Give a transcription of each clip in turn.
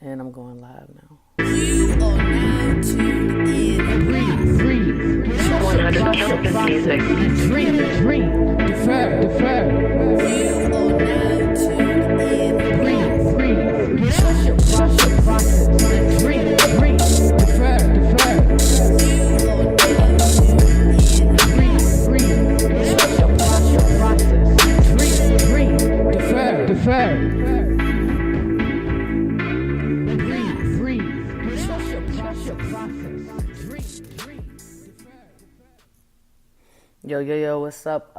And I'm going live now. You are now tuned in. Breathe. 100 kilobit music. Dream. Defer. You are now tuned in. Breathe. Trust your process. Dream. Defer. You are now tuned in. Breathe. Trust your process. Dream. Defer. Yo, what's up,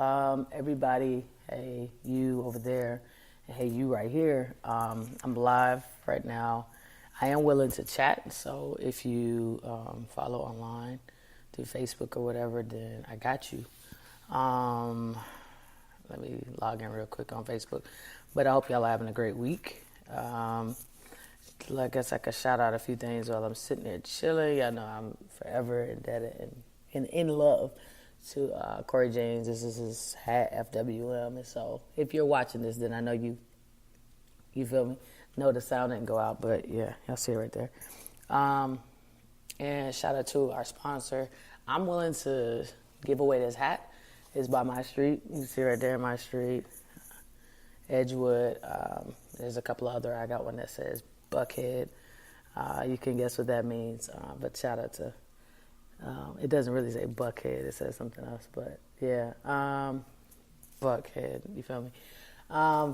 everybody? Hey, you over there. Hey, you right here. I'm live right now. I am willing to chat, so if you follow online through Facebook or whatever, then I got you. Let me log in real quick on Facebook. But I hope y'all are having a great week. I guess I could shout out a few things while I'm sitting there chilling. Y'all know I'm forever indebted and in love to Corey James. This is his hat, FWM. And so if you're watching this, then I know you feel me? No, the sound didn't go out, but yeah, y'all see it right there. And shout out to our sponsor. I'm willing to give away this hat. It's by my street. You can see right there, my street, Edgewood. There's a couple of other. I got one that says Buckhead. You can guess what that means. But shout out to, it doesn't really say Buckhead. It says something else. But yeah, Buckhead. You feel me?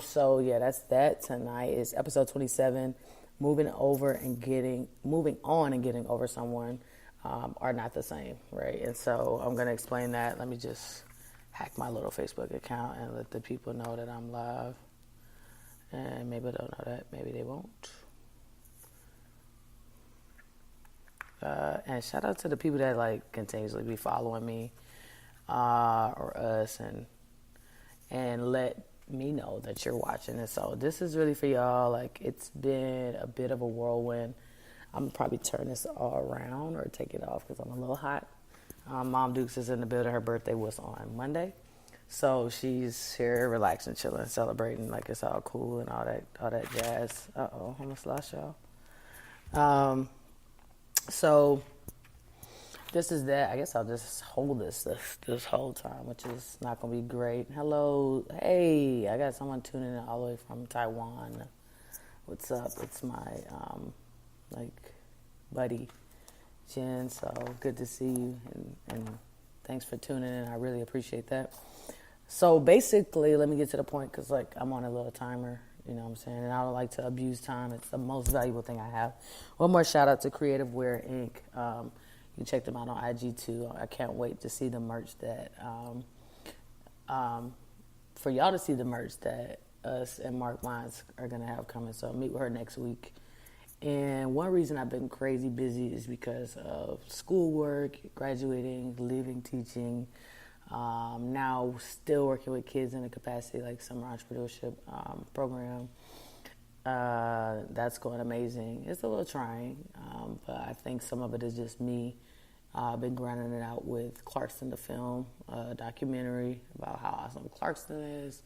So yeah, that's that. Tonight is episode 27. Moving on and getting over someone are not the same, right? And so I'm gonna explain that. Let me just hack my little Facebook account and let the people know that I'm live. And maybe they'll know that, maybe they won't. And shout out to the people that like continuously be following me or us and let me know that you're watching. And so this is really for y'all. Like, it's been a bit of a whirlwind. I'm gonna probably turn this all around or take it off because I'm a little hot. Mom Dukes is in the building. Her birthday was on Monday, so she's here relaxing, chilling, celebrating like it's all cool and all that jazz. I almost lost y'all. So this is that. I guess I'll just hold this whole time, which is not gonna be great. Hello, hey, I got someone tuning in all the way from Taiwan. What's up? It's my buddy Jen. So good to see you, and thanks for tuning in. I really appreciate that. So basically, let me get to the point because like I'm on a little timer. You know what I'm saying? And I don't like to abuse time. It's the most valuable thing I have. One more shout out to Creative Wear Inc. You can check them out on IG too. I can't wait to see the merch that, for y'all to see the merch that us and Mark Mines are going to have coming. So I'll meet with her next week. And one reason I've been crazy busy is because of schoolwork, graduating, leaving teaching, now still working with kids in a capacity like summer entrepreneurship program. That's going amazing. It's a little trying, but I think some of it is just me. I've been grinding it out with Clarkston, the film, documentary about how awesome Clarkston is.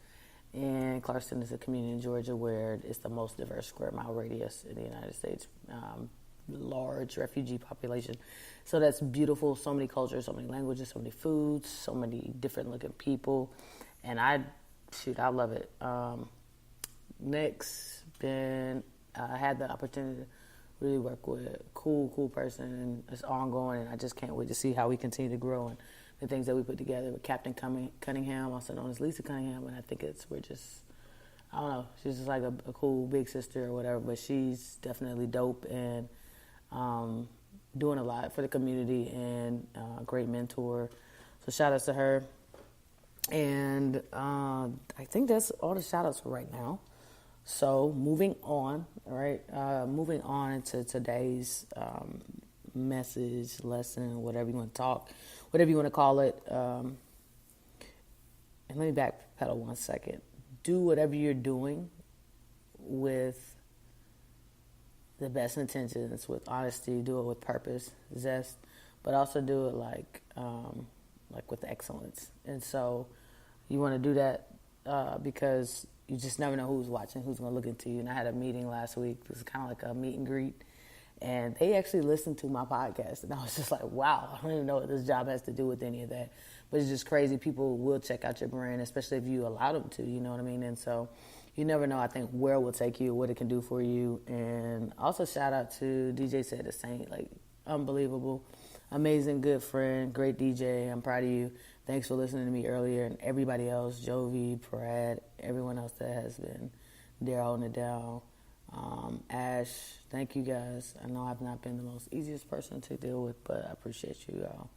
And Clarkston is a community in Georgia where it's the most diverse square mile radius in the United States. Large refugee population. So that's beautiful. So many cultures, so many languages, so many foods, so many different looking people. And I love it. Next, I had the opportunity to really work with a cool person, and it's ongoing, and I just can't wait to see how we continue to grow and the things that we put together with Captain Cunningham, also known as Lisa Cunningham. And I think I don't know, she's just like a cool big sister or whatever, but she's definitely dope and doing a lot for the community and a great mentor. So shout outs to her. And I think that's all the shout outs for right now. So moving on, all right, moving on into today's message, lesson, whatever you want to call it. And let me backpedal 1 second. Do whatever you're doing with the best intentions, with honesty. Do it with purpose, zest, but also do it like with excellence. And so you want to do that because you just never know who's watching, who's going to look into you. And I had a meeting last week. It was kind of like a meet and greet. And they actually listened to my podcast. And I was just like, wow, I don't even know what this job has to do with any of that. But it's just crazy. People will check out your brand, especially if you allow them to, you know what I mean? And so you never know, I think, where it will take you, what it can do for you. And also shout out to DJ Said the Saint, like, unbelievable, amazing, good friend, great DJ. I'm proud of you. Thanks for listening to me earlier. And everybody else, Jovi, Brad, everyone else that has been there holding it down. Ash, thank you guys. I know I've not been the most easiest person to deal with, but I appreciate you all.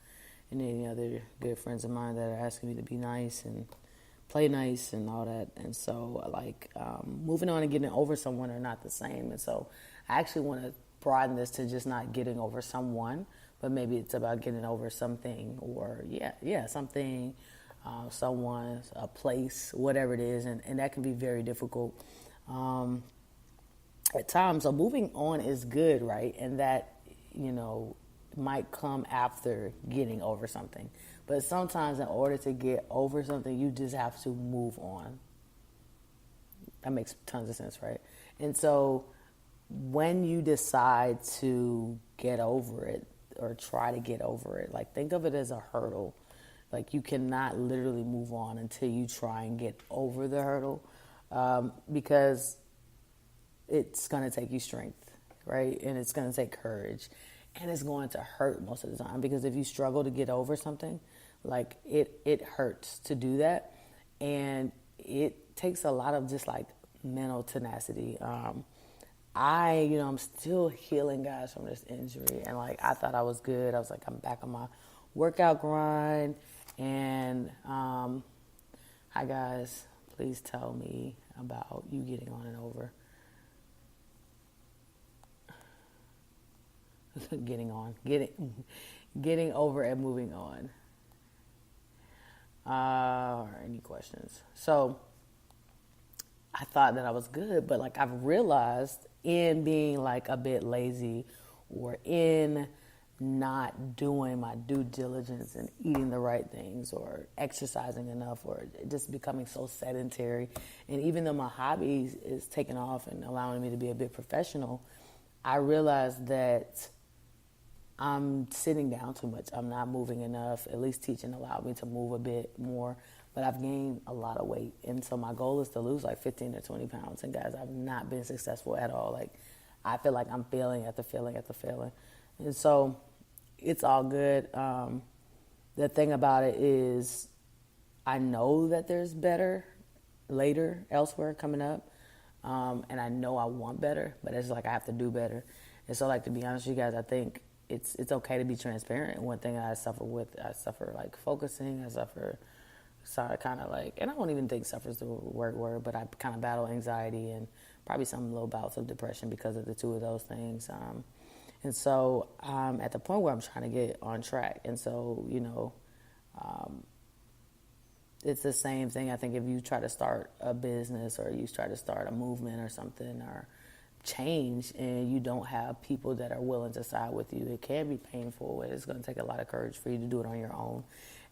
And any other good friends of mine that are asking me to be nice and play nice and all that. And so, like, moving on and getting over someone are not the same. And so I actually want to broaden this to just not getting over someone, but maybe it's about getting over something, or something, someone, a place, whatever it is. And that can be very difficult at times. So moving on is good, right? And that, might come after getting over something. But sometimes in order to get over something, you just have to move on. That makes tons of sense, right? And so when you decide to get over it or try to get over it, like, think of it as a hurdle. Like, you cannot literally move on until you try and get over the hurdle, because it's going to take you strength, right? And it's going to take courage. And it's going to hurt most of the time, because if you struggle to get over something, like, it hurts to do that. And it takes a lot of just, like, mental tenacity. I'm still healing, guys, from this injury. And, like, I thought I was good. I was like, I'm back on my workout grind. And, hi, guys. Please tell me about you getting on and over. Getting over and moving on. Or any questions? So I thought that I was good, but, like, I've realized in being, like, a bit lazy, or in not doing my due diligence and eating the right things, or exercising enough, or just becoming so sedentary. And even though my hobby is taking off and allowing me to be a bit professional, I realized that I'm sitting down too much. I'm not moving enough. At least teaching allowed me to move a bit more, but I've gained a lot of weight. And so my goal is to lose like 15 to 20 pounds. And guys, I've not been successful at all. Like, I feel like I'm failing after failing after failing. And so it's all good. The thing about it is, I know that there's better later, elsewhere, coming up. And I know I want better, but it's like I have to do better. And so, like, to be honest with you guys, I think it's okay to be transparent. One thing I suffer like focusing. I suffer kind of like, and I don't even think suffer is the word, but I kind of battle anxiety and probably some little bouts of depression because of the two of those things. And so I'm at the point where I'm trying to get on track. And so, it's the same thing. I think if you try to start a business, or you try to start a movement or something, or change, and you don't have people that are willing to side with you, it can be painful. It's going to take a lot of courage for you to do it on your own,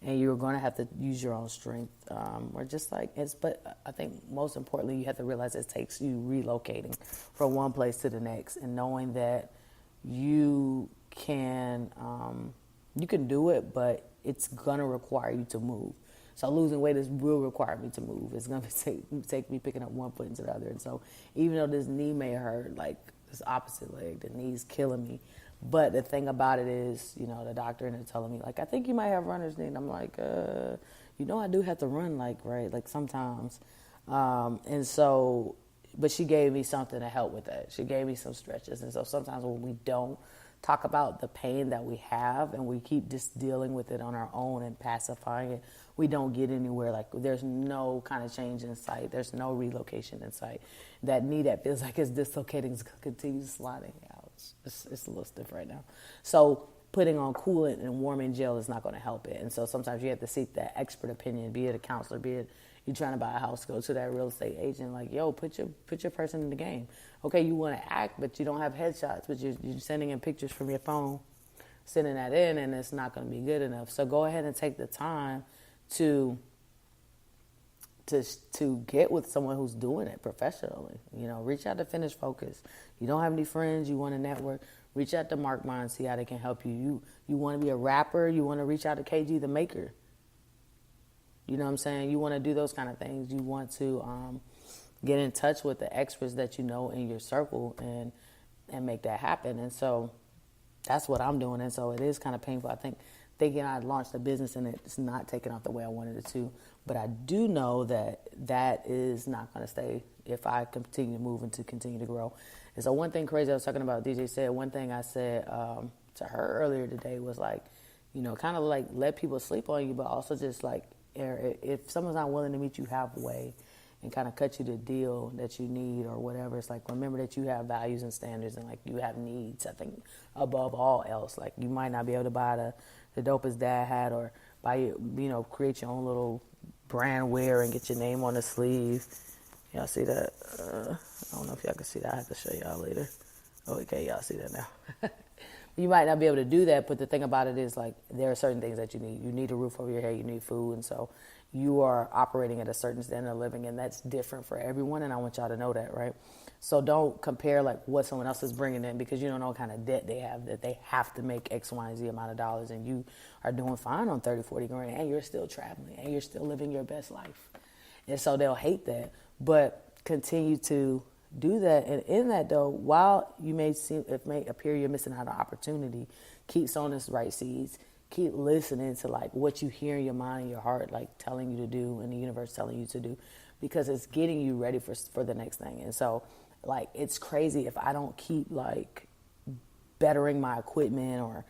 and you're going to have to use your own strength, but I think most importantly, you have to realize it takes you relocating from one place to the next, and knowing that you can do it, but it's going to require you to move. So losing weight will require me to move. It's going to take me picking up one foot into the other. And so even though this knee may hurt, like this opposite leg, the knee's killing me. But the thing about it is, the doctor ended up telling me, like, I think you might have runner's knee. And I'm like, I do have to run, like sometimes. And so, but she gave me something to help with that. She gave me some stretches. And so sometimes when we don't talk about the pain that we have, and we keep just dealing with it on our own and pacifying it, we don't get anywhere. Like, there's no kind of change in sight. There's no relocation in sight. That knee that feels like it's dislocating is going to continue sliding out. It's a little stiff right now. So putting on coolant and warming gel is not going to help it. And so sometimes you have to seek that expert opinion, be it a counselor, be it you're trying to buy a house, go to that real estate agent, like, yo, put your person in the game. Okay, you want to act, but you don't have headshots, but you're sending in pictures from your phone, sending that in, and it's not going to be good enough. So go ahead and take the time to to get with someone who's doing it professionally. You know, reach out to Finish Focus. You don't have any friends, you want to network, reach out to Mark Mind, see how they can help you. You want to be a rapper, you want to reach out to KG the Maker. You know what I'm saying? You want to do those kind of things. You want to get in touch with the experts that you know in your circle and make that happen. And so that's what I'm doing. And so it is kind of painful. I think thinking I launched a business and it's not taking off the way I wanted it to. But I do know that that is not going to stay if I continue to move and to continue to grow. And so one thing crazy I was talking about, DJ said, one thing I said to her earlier today was like, you know, kind of like let people sleep on you, but also just like, if someone's not willing to meet you halfway and kind of cut you the deal that you need or whatever, it's like, remember that you have values and standards and like you have needs, I think, above all else. Like you might not be able to buy the dopest dad hat or buy, you know, create your own little brand wear and get your name on the sleeve. Y'all see that? I don't know if y'all can see that. I have to show y'all later. Oh, okay, y'all see that now. You might not be able to do that, but the thing about it is like there are certain things that you need. You need a roof over your head, you need food, and so you are operating at a certain standard of living, and that's different for everyone, and I want y'all to know that, right? So don't compare like what someone else is bringing in because you don't know what kind of debt they have, that they have to make X, Y, and Z amount of dollars, and you are doing fine on 30, 40 grand, and you're still traveling, and you're still living your best life. And so they'll hate that, but continue to do that. And in that though, while it may appear you're missing out on opportunity, keep sowing the right seeds. Keep listening to like what you hear in your mind and your heart, like telling you to do and the universe telling you to do, because it's getting you ready for the next thing. And so like, it's crazy if I don't keep like bettering my equipment or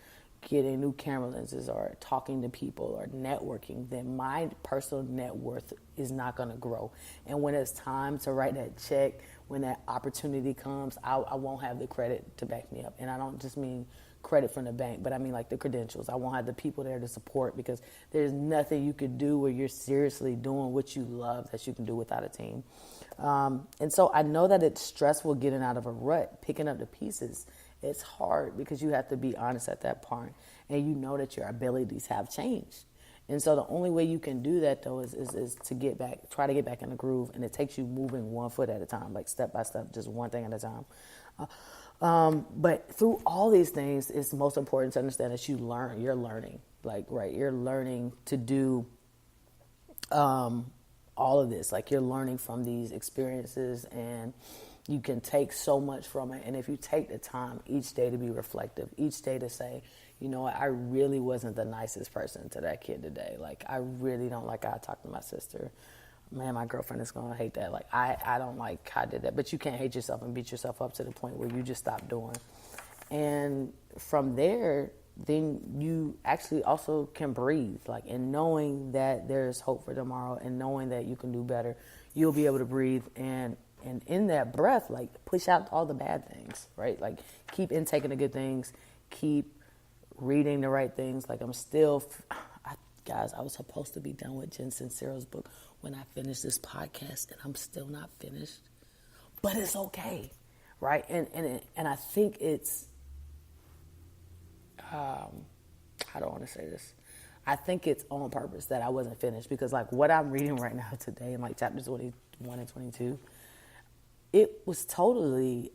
getting new camera lenses or talking to people or networking, then my personal net worth is not going to grow. And when it's time to write that check, when that opportunity comes, I won't have the credit to back me up. And I don't just mean credit from the bank, but I mean like the credentials. I won't have the people there to support, because there's nothing you could do where you're seriously doing what you love that you can do without a team. And so I know that it's stressful getting out of a rut, picking up the pieces. It's hard because you have to be honest at that point, and you know that your abilities have changed. And so the only way you can do that though is to try to get back in the groove, and it takes you moving one foot at a time, like step by step, just one thing at a time. But through all these things, it's most important to understand that you're learning, like, right, you're learning to do all of this, like you're learning from these experiences, and you can take so much from it. And if you take the time each day to be reflective, each day to say, you know what, I really wasn't the nicest person to that kid today. Like, I really don't like how I talked to my sister. Man, my girlfriend is going to hate that. Like, I don't like how I did that. But you can't hate yourself and beat yourself up to the point where you just stop doing. And from there, then you actually also can breathe. Like, and knowing that there's hope for tomorrow and knowing that you can do better, you'll be able to breathe. And in that breath, like, push out all the bad things, right? Like, keep intaking the good things. Keep reading the right things. Like, guys, I was supposed to be done with Jen Sincero's book when I finished this podcast, and I'm still not finished. But it's okay, right? And I think it's, how do I want to say this? I think it's on purpose that I wasn't finished, because like what I'm reading right now today in like chapters 21 and 22, it was totally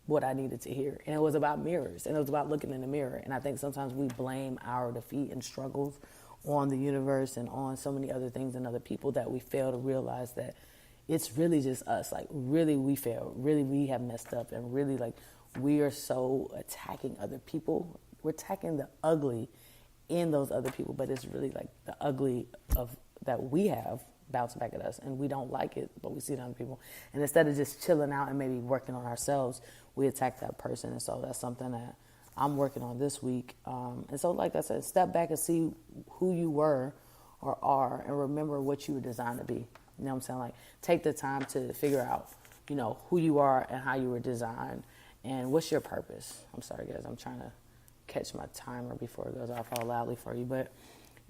what I needed to hear. And it was about mirrors, and it was about looking in the mirror. And I think sometimes we blame our defeat and struggles on the universe and on so many other things and other people, that we fail to realize that it's really just us. Like, really we failed, really we have messed up, and really like we are so attacking other people. We're attacking the ugly in those other people, but it's really like the ugly of that we have bounce back at us, and we don't like it, but we see it on people. And instead of just chilling out and maybe working on ourselves, we attack that person. And so that's something that I'm working on this week. And so, like I said, step back and see who you were or are, and remember what you were designed to be. You know what I'm saying? Like, take the time to figure out, you know, who you are and how you were designed, and what's your purpose. I'm sorry, guys. I'm trying to catch my timer before it goes off all loudly for you. But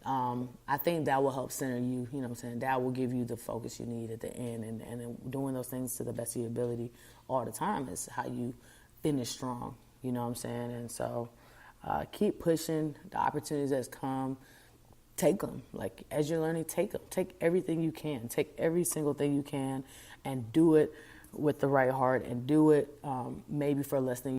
I think that will help center you. You know what I'm saying? That will give you the focus you need at the end. And doing those things to the best of your ability all the time is how you finish strong. You know what I'm saying? And so keep pushing the opportunities that's come. take them. Like, as you're learning, take them. Take everything you can. Take every single thing you can and do it with the right heart, and do it maybe for less than